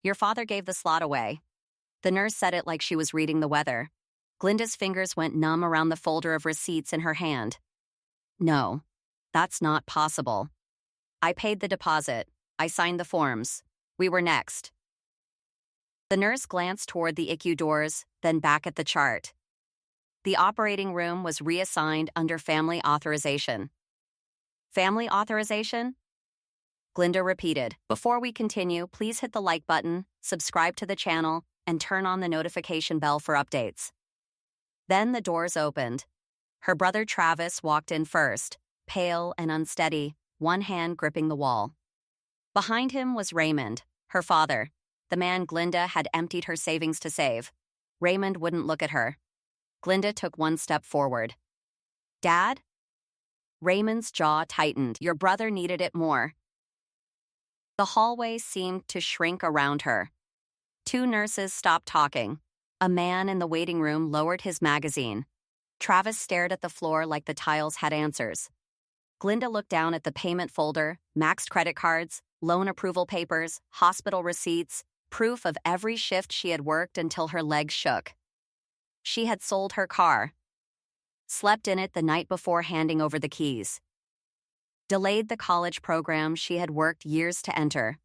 Your father gave the slot away. The nurse said it like she was reading the weather. Glinda's fingers went numb around the folder of receipts in her hand. No, that's not possible. I paid the deposit. I signed the forms. We were next. The nurse glanced toward the ICU doors, then back at the chart. The operating room was reassigned under family authorization. Family authorization? Glinda repeated. Before we continue, please hit the like button, subscribe to the channel, and turn on the notification bell for updates. Then the doors opened. Her brother Travis walked in first, pale and unsteady, one hand gripping the wall. Behind him was Raymond, her father, the man Glinda had emptied her savings to save. Raymond wouldn't look at her. Glinda took one step forward. Dad? Raymond's jaw tightened. Your brother needed it more. The hallway seemed to shrink around her. Two nurses stopped talking. A man in the waiting room lowered his magazine. Travis stared at the floor like the tiles had answers. Glinda looked down at the payment folder, maxed credit cards, loan approval papers, hospital receipts, proof of every shift she had worked until her legs shook. She had sold her car, slept in it the night before handing over the keys, delayed the college program she had worked years to enter.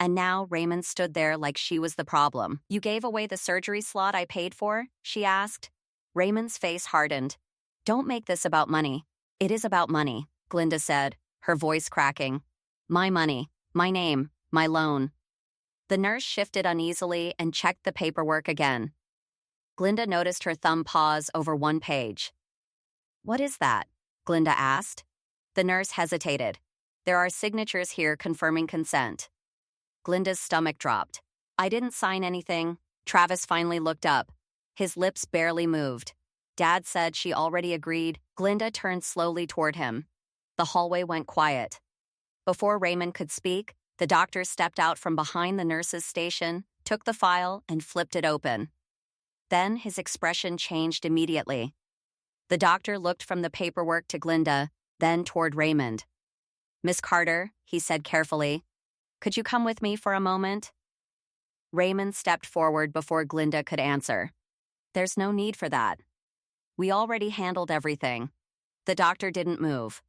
And now Raymond stood there like she was the problem. You gave away the surgery slot I paid for? She asked. Raymond's face hardened. Don't make this about money. It is about money, Glinda said, her voice cracking. My money, my name, my loan. The nurse shifted uneasily and checked the paperwork again. Glinda noticed her thumb pause over one page. What is that? Glinda asked. The nurse hesitated. There are signatures here confirming consent. Glinda's stomach dropped. I didn't sign anything. Travis finally looked up. His lips barely moved. Dad said she already agreed. Glinda turned slowly toward him. The hallway went quiet. Before Raymond could speak, the doctor stepped out from behind the nurse's station, took the file, and flipped it open. Then his expression changed immediately. The doctor looked from the paperwork to Glinda, then toward Raymond. Miss Carter, he said carefully, could you come with me for a moment? Raymond stepped forward before Glinda could answer. There's no need for that. We already handled everything. The doctor didn't move.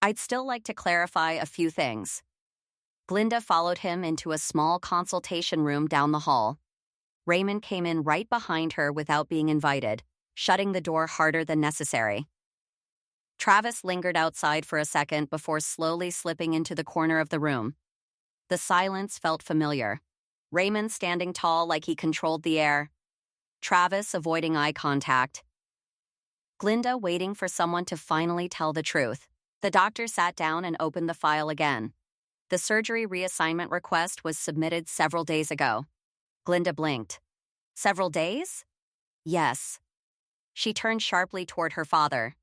I'd still like to clarify a few things. Glinda followed him into a small consultation room down the hall. Raymond came in right behind her without being invited, shutting the door harder than necessary. Travis lingered outside for a second before slowly slipping into the corner of the room. The silence felt familiar. Raymond standing tall like he controlled the air. Travis avoiding eye contact. Glinda waiting for someone to finally tell the truth. The doctor sat down and opened the file again. The surgery reassignment request was submitted several days ago. Glinda blinked. Several days? Yes. She turned sharply toward her father.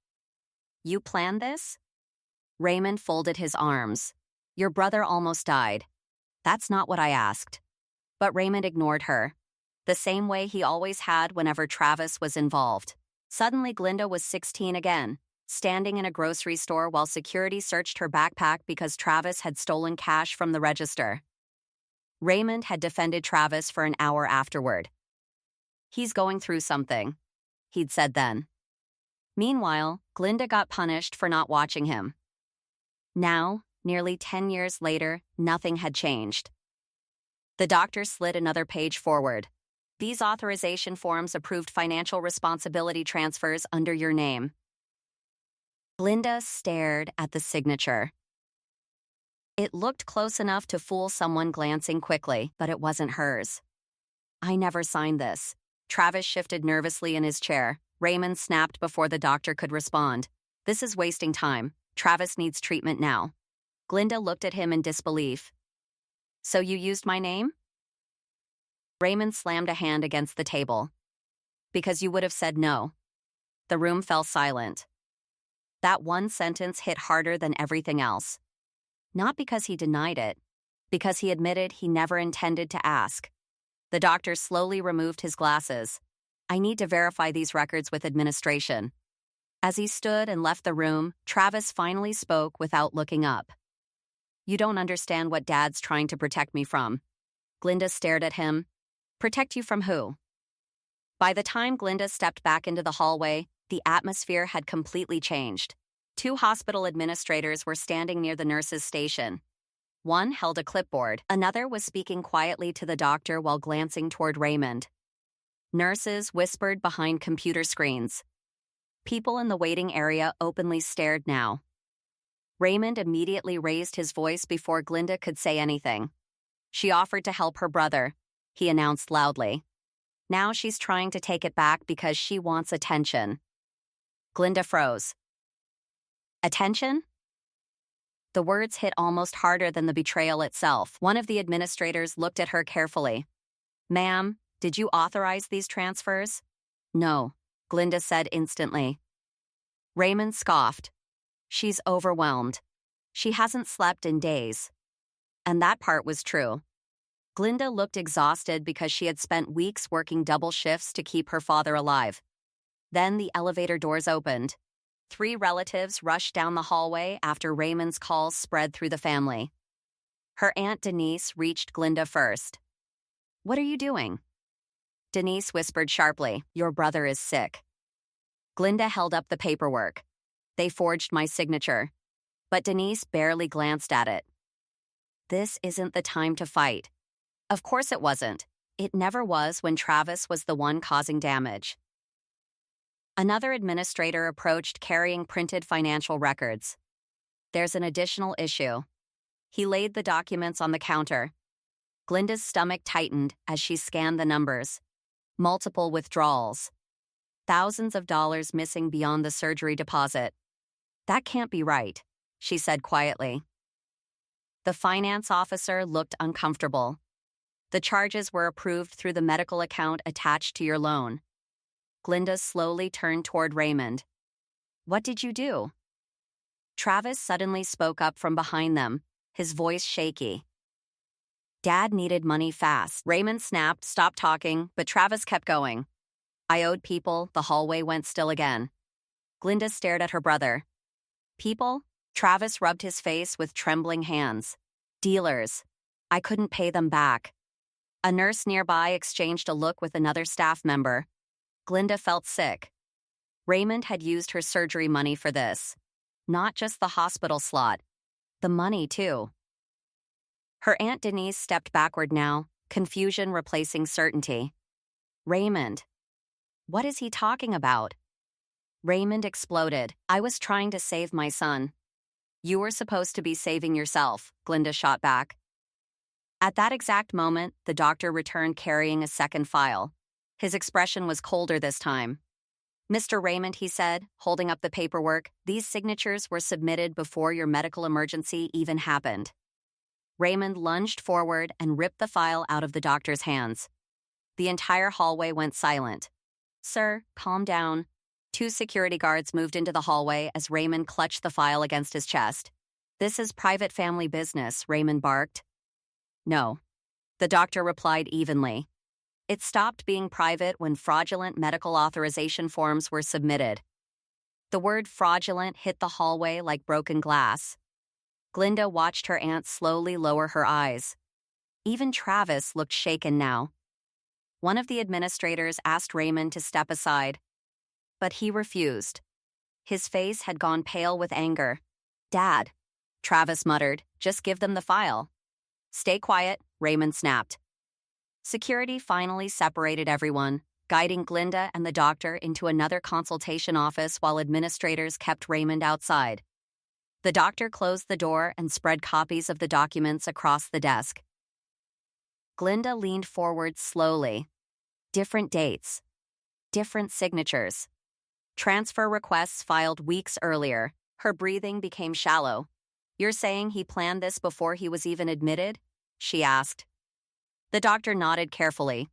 You planned this? Raymond folded his arms. Your brother almost died. That's not what I asked. But Raymond ignored her, the same way he always had whenever Travis was involved. Suddenly Glinda was 16 again, standing in a grocery store while security searched her backpack because Travis had stolen cash from the register. Raymond had defended Travis for an hour afterward. He's going through something, he'd said then. Meanwhile, Glinda got punished for not watching him. Now, nearly 10 years later, nothing had changed. The doctor slid another page forward. These authorization forms approved financial responsibility transfers under your name. Glinda stared at the signature. It looked close enough to fool someone glancing quickly, but it wasn't hers. I never signed this. Travis shifted nervously in his chair. Raymond snapped before the doctor could respond. This is wasting time. Travis needs treatment now. Glinda looked at him in disbelief. So you used my name? Raymond slammed a hand against the table. Because you would have said no. The room fell silent. That one sentence hit harder than everything else. Not because he denied it, because he admitted he never intended to ask. The doctor slowly removed his glasses. I need to verify these records with administration. As he stood and left the room, Travis finally spoke without looking up. You don't understand what Dad's trying to protect me from. Glinda stared at him. Protect you from who? By the time Glinda stepped back into the hallway, the atmosphere had completely changed. Two hospital administrators were standing near the nurse's station. One held a clipboard, another was speaking quietly to the doctor while glancing toward Raymond. Nurses whispered behind computer screens. People in the waiting area openly stared now. Raymond immediately raised his voice before Glinda could say anything. She offered to help her brother, he announced loudly. Now she's trying to take it back because she wants attention. Glinda froze. Attention? The words hit almost harder than the betrayal itself. One of the administrators looked at her carefully. Ma'am, did you authorize these transfers? No, Glinda said instantly. Raymond scoffed. She's overwhelmed. She hasn't slept in days. And that part was true. Glinda looked exhausted because she had spent weeks working double shifts to keep her father alive. Then the elevator doors opened. 3 relatives rushed down the hallway after Raymond's calls spread through the family. Her Aunt Denise reached Glinda first. What are you doing? Denise whispered sharply, Your brother is sick. Glinda held up the paperwork. They forged my signature. But Denise barely glanced at it. This isn't the time to fight. Of course it wasn't. It never was when Travis was the one causing damage. Another administrator approached carrying printed financial records. There's an additional issue. He laid the documents on the counter. Glinda's stomach tightened as she scanned the numbers. Multiple withdrawals. Thousands of dollars missing beyond the surgery deposit. That can't be right, she said quietly. The finance officer looked uncomfortable. The charges were approved through the medical account attached to your loan. Glinda slowly turned toward Raymond. What did you do? Travis suddenly spoke up from behind them, his voice shaky. Dad needed money fast. Raymond snapped, stopped talking, but Travis kept going. I owed people. The hallway went still again. Glinda stared at her brother. People? Travis rubbed his face with trembling hands. Dealers. I couldn't pay them back. A nurse nearby exchanged a look with another staff member. Glinda felt sick. Raymond had used her surgery money for this. Not just the hospital slot. The money, too. Her Aunt Denise stepped backward now, confusion replacing certainty. Raymond. What is he talking about? Raymond exploded. I was trying to save my son. You were supposed to be saving yourself, Glinda shot back. At that exact moment, the doctor returned carrying a second file. His expression was colder this time. Mr. Raymond, he said, holding up the paperwork, these signatures were submitted before your medical emergency even happened. Raymond lunged forward and ripped the file out of the doctor's hands. The entire hallway went silent. Sir, calm down. 2 security guards moved into the hallway as Raymond clutched the file against his chest. This is private family business, Raymond barked. No. The doctor replied evenly. It stopped being private when fraudulent medical authorization forms were submitted. The word fraudulent hit the hallway like broken glass. Glinda watched her aunt slowly lower her eyes. Even Travis looked shaken now. One of the administrators asked Raymond to step aside, but he refused. His face had gone pale with anger. Dad, Travis muttered, just give them the file. Stay quiet, Raymond snapped. Security finally separated everyone, guiding Glinda and the doctor into another consultation office while administrators kept Raymond outside. The doctor closed the door and spread copies of the documents across the desk. Glinda leaned forward slowly. Different dates. Different signatures. Transfer requests filed weeks earlier. Her breathing became shallow. You're saying he planned this before he was even admitted? She asked. The doctor nodded carefully.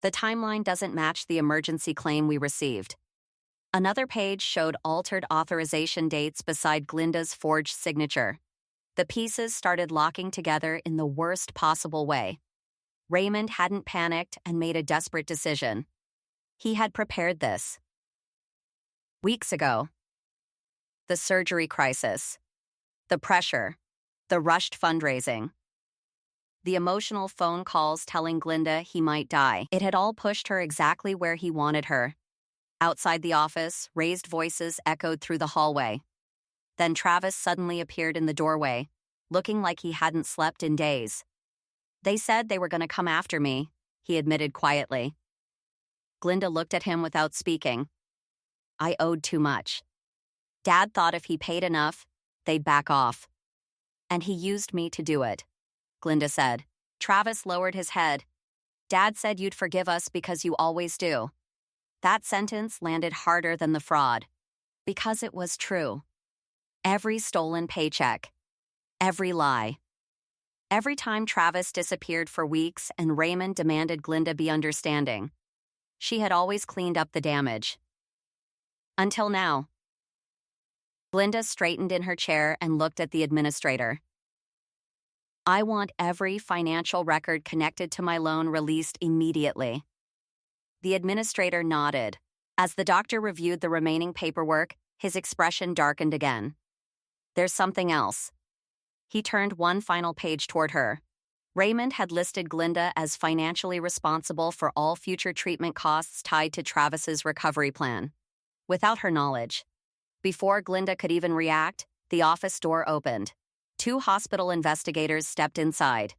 The timeline doesn't match the emergency claim we received. Another page showed altered authorization dates beside Glinda's forged signature. The pieces started locking together in the worst possible way. Raymond hadn't panicked and made a desperate decision. He had prepared this. Weeks ago. The surgery crisis. The pressure. The rushed fundraising. The emotional phone calls telling Glinda he might die. It had all pushed her exactly where he wanted her. Outside the office, raised voices echoed through the hallway. Then Travis suddenly appeared in the doorway, looking like he hadn't slept in days. They said they were going to come after me, he admitted quietly. Glinda looked at him without speaking. I owed too much. Dad thought if he paid enough, they'd back off. And he used me to do it, Glinda said. Travis lowered his head. Dad said you'd forgive us because you always do. That sentence landed harder than the fraud. Because it was true. Every stolen paycheck. Every lie. Every time Travis disappeared for weeks and Raymond demanded Glinda be understanding. She had always cleaned up the damage. Until now. Glinda straightened in her chair and looked at the administrator. I want every financial record connected to my loan released immediately. The administrator nodded. As the doctor reviewed the remaining paperwork, his expression darkened again. There's something else. He turned one final page toward her. Raymond had listed Glinda as financially responsible for all future treatment costs tied to Travis's recovery plan. Without her knowledge. Before Glinda could even react, the office door opened. 2 hospital investigators stepped inside.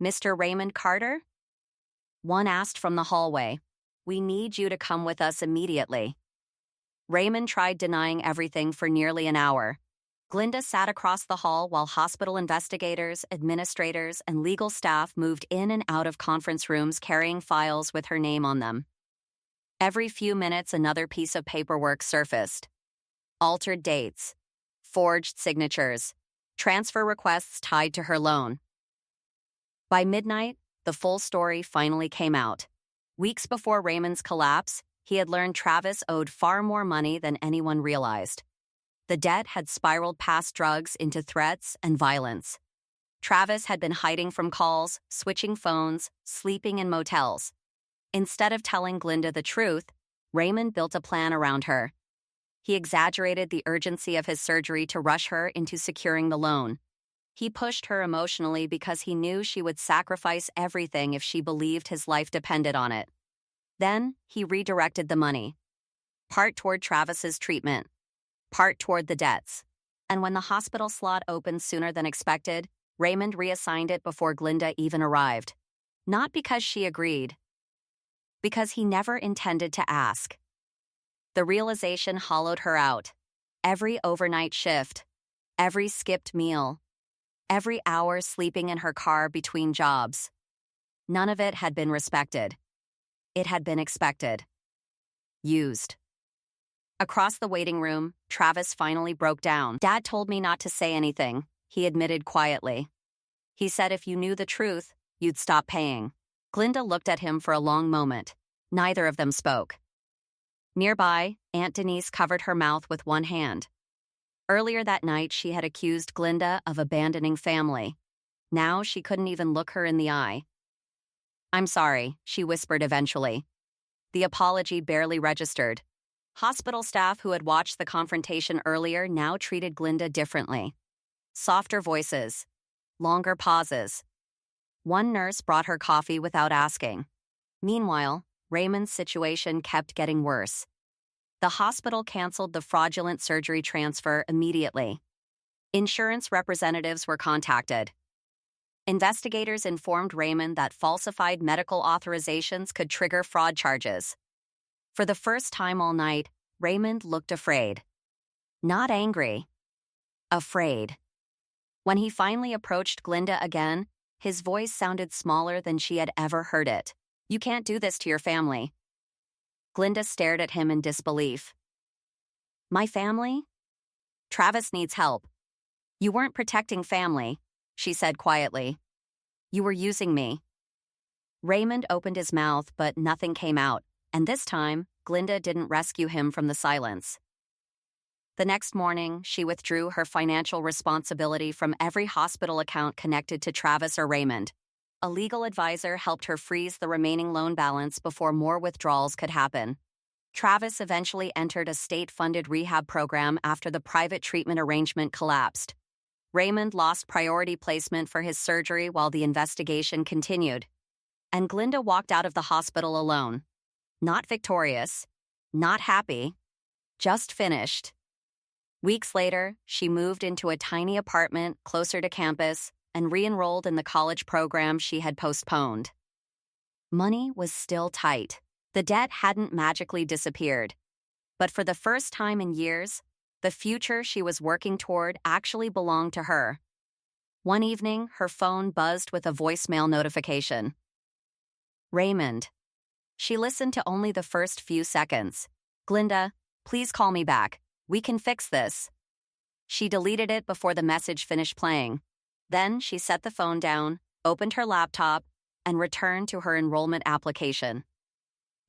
Mr. Raymond Carter? One asked from the hallway. We need you to come with us immediately. Raymond tried denying everything for nearly an hour. Glinda sat across the hall while hospital investigators, administrators, and legal staff moved in and out of conference rooms carrying files with her name on them. Every few minutes, another piece of paperwork surfaced. Altered dates, forged signatures, transfer requests tied to her loan. By midnight, the full story finally came out. Weeks before Raymond's collapse, he had learned Travis owed far more money than anyone realized. The debt had spiraled past drugs into threats and violence. Travis had been hiding from calls, switching phones, sleeping in motels. Instead of telling Glinda the truth, Raymond built a plan around her. He exaggerated the urgency of his surgery to rush her into securing the loan. He pushed her emotionally because he knew she would sacrifice everything if she believed his life depended on it. Then, he redirected the money. Part toward Travis's treatment. Part toward the debts. And when the hospital slot opened sooner than expected, Raymond reassigned it before Glinda even arrived. Not because she agreed. Because he never intended to ask. The realization hollowed her out. Every overnight shift. Every skipped meal. Every hour sleeping in her car between jobs. None of it had been respected. It had been expected. Used. Across the waiting room, Travis finally broke down. Dad told me not to say anything, he admitted quietly. He said if you knew the truth, you'd stop paying. Glinda looked at him for a long moment. Neither of them spoke. Nearby, Aunt Denise covered her mouth with one hand. Earlier that night, she had accused Glinda of abandoning family. Now she couldn't even look her in the eye. I'm sorry, she whispered eventually. The apology barely registered. Hospital staff who had watched the confrontation earlier now treated Glinda differently. Softer voices. Longer pauses. One nurse brought her coffee without asking. Meanwhile, Raymond's situation kept getting worse. The hospital canceled the fraudulent surgery transfer immediately. Insurance representatives were contacted. Investigators informed Raymond that falsified medical authorizations could trigger fraud charges. For the first time all night, Raymond looked afraid. Not angry. Afraid. When he finally approached Glinda again, his voice sounded smaller than she had ever heard it. You can't do this to your family. Glinda stared at him in disbelief. My family? Travis needs help. You weren't protecting family, she said quietly. You were using me. Raymond opened his mouth, but nothing came out, and this time, Glinda didn't rescue him from the silence. The next morning, she withdrew her financial responsibility from every hospital account connected to Travis or Raymond. A legal advisor helped her freeze the remaining loan balance before more withdrawals could happen. Travis eventually entered a state-funded rehab program after the private treatment arrangement collapsed. Raymond lost priority placement for his surgery while the investigation continued, and Glinda walked out of the hospital alone. Not victorious, not happy, just finished. Weeks later, she moved into a tiny apartment closer to campus and re-enrolled in the college program she had postponed. Money was still tight. The debt hadn't magically disappeared. But for the first time in years, the future she was working toward actually belonged to her. One evening, her phone buzzed with a voicemail notification. Raymond. She listened to only the first few seconds. Glinda, please call me back. We can fix this. She deleted it before the message finished playing. Then she set the phone down, opened her laptop, and returned to her enrollment application.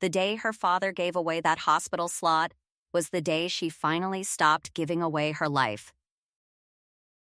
The day her father gave away that hospital slot was the day she finally stopped giving away her life.